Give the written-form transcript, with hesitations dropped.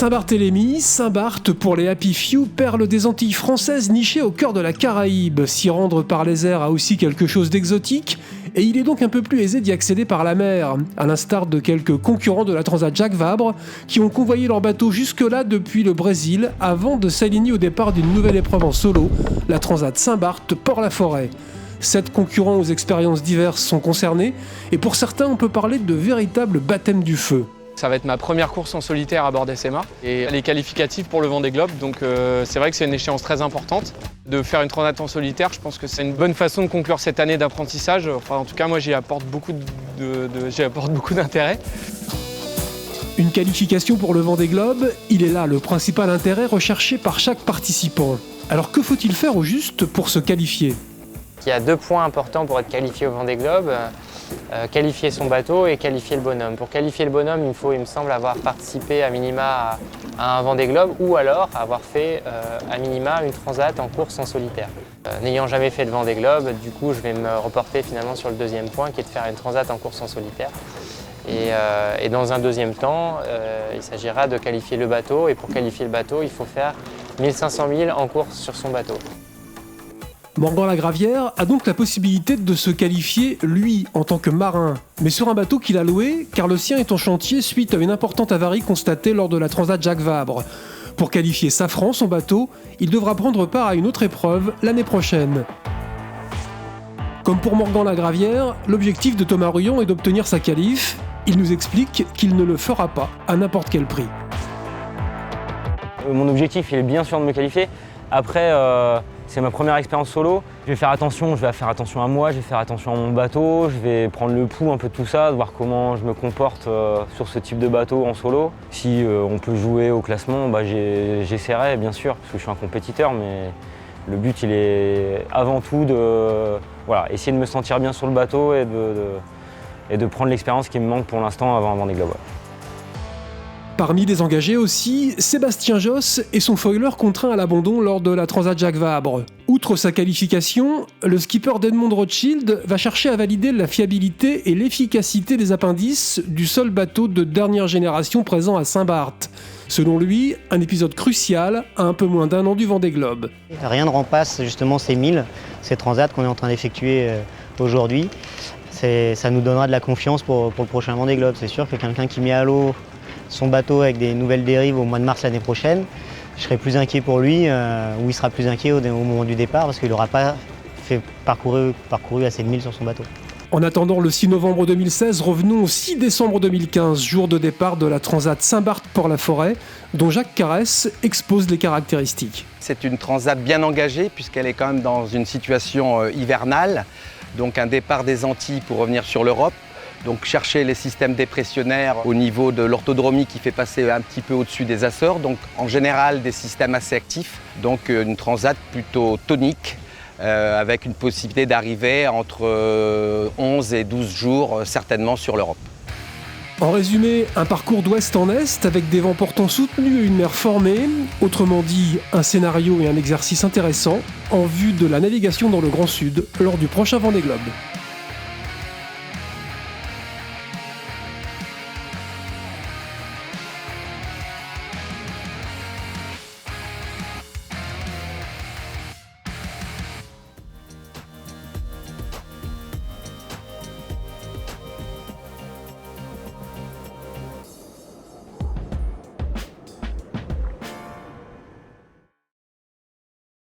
Saint-Barthélemy, Saint-Barth pour les Happy Few, perle des Antilles françaises nichée au cœur de la Caraïbe. S'y rendre par les airs a aussi quelque chose d'exotique, et il est donc un peu plus aisé d'y accéder par la mer, à l'instar de quelques concurrents de la Transat Jacques Vabre qui ont convoyé leur bateau jusque-là depuis le Brésil avant de s'aligner au départ d'une nouvelle épreuve en solo, la Transat Saint-Barth Port-la-Forêt. 7 concurrents aux expériences diverses sont concernés, et pour certains on peut parler de véritable baptême du feu. Ça va être ma première course en solitaire à bord d'SMA et les qualificatifs pour le Vendée Globe, donc c'est vrai que c'est une échéance très importante. De faire une transat en solitaire, je pense que c'est une bonne façon de conclure cette année d'apprentissage. Enfin, en tout cas, moi j'y apporte beaucoup d'intérêt. Une qualification pour le Vendée Globe, il est là le principal intérêt recherché par chaque participant. Alors que faut-il faire au juste pour se qualifier ? Il y a 2 points importants pour être qualifié au Vendée Globe. Qualifier son bateau et qualifier le bonhomme. Pour qualifier le bonhomme, il me semble, avoir participé à minima à un Vendée Globe ou alors avoir fait à minima une transat en course en solitaire. N'ayant jamais fait de Vendée Globe, du coup, je vais me reporter finalement sur le deuxième point qui est de faire une transat en course en solitaire. Et dans un deuxième temps, il s'agira de qualifier le bateau et pour qualifier le bateau, il faut faire 1500 milles en course sur son bateau. Morgan-la-Gravière a donc la possibilité de se qualifier, lui, en tant que marin, mais sur un bateau qu'il a loué, car le sien est en chantier suite à une importante avarie constatée lors de la Transat Jacques Vabre. Pour qualifier Safran, son bateau, il devra prendre part à une autre épreuve l'année prochaine. Comme pour Morgan-la-Gravière, l'objectif de Thomas Ruyant est d'obtenir sa qualif. Il nous explique qu'il ne le fera pas à n'importe quel prix. Mon objectif, il est bien sûr de me qualifier. Après, c'est ma première expérience solo. Je vais faire attention à moi, je vais faire attention à mon bateau, je vais prendre le pouls un peu de tout ça, de voir comment je me comporte sur ce type de bateau en solo. Si on peut jouer au classement, j'essaierai bien sûr, parce que je suis un compétiteur, mais le but il est avant tout de essayer de me sentir bien sur le bateau et de prendre l'expérience qui me manque pour l'instant avant un Vendée Globe. Parmi les engagés aussi, Sébastien Josse et son foiler contraint à l'abandon lors de la Transat Jacques Vabre. Outre sa qualification, le skipper d'Edmond Rothschild va chercher à valider la fiabilité et l'efficacité des appendices du seul bateau de dernière génération présent à Saint-Barth. Selon lui, un épisode crucial à un peu moins d'1 an du Vendée Globe. Rien ne remplace justement ces 1000, ces transats qu'on est en train d'effectuer aujourd'hui. Ça nous donnera de la confiance pour le prochain Vendée Globe. C'est sûr que quelqu'un qui met à l'eau son bateau avec des nouvelles dérives au mois de mars l'année prochaine, je serai plus inquiet pour lui, ou il sera plus inquiet au moment du départ parce qu'il n'aura pas parcouru assez de milles sur son bateau. En attendant le 6 novembre 2016, revenons au 6 décembre 2015, jour de départ de la Transat Saint-Barth Port-la-Forêt, dont Jacques Carès expose les caractéristiques. C'est une transat bien engagée puisqu'elle est quand même dans une situation hivernale, donc un départ des Antilles pour revenir sur l'Europe. Donc chercher les systèmes dépressionnaires au niveau de l'orthodromie qui fait passer un petit peu au-dessus des Açores. Donc en général des systèmes assez actifs. Donc une transat plutôt tonique avec une possibilité d'arriver entre 11 et 12 jours certainement sur l'Europe. En résumé, un parcours d'ouest en est avec des vents portants soutenus et une mer formée. Autrement dit, un scénario et un exercice intéressant en vue de la navigation dans le Grand Sud lors du prochain Vendée Globe.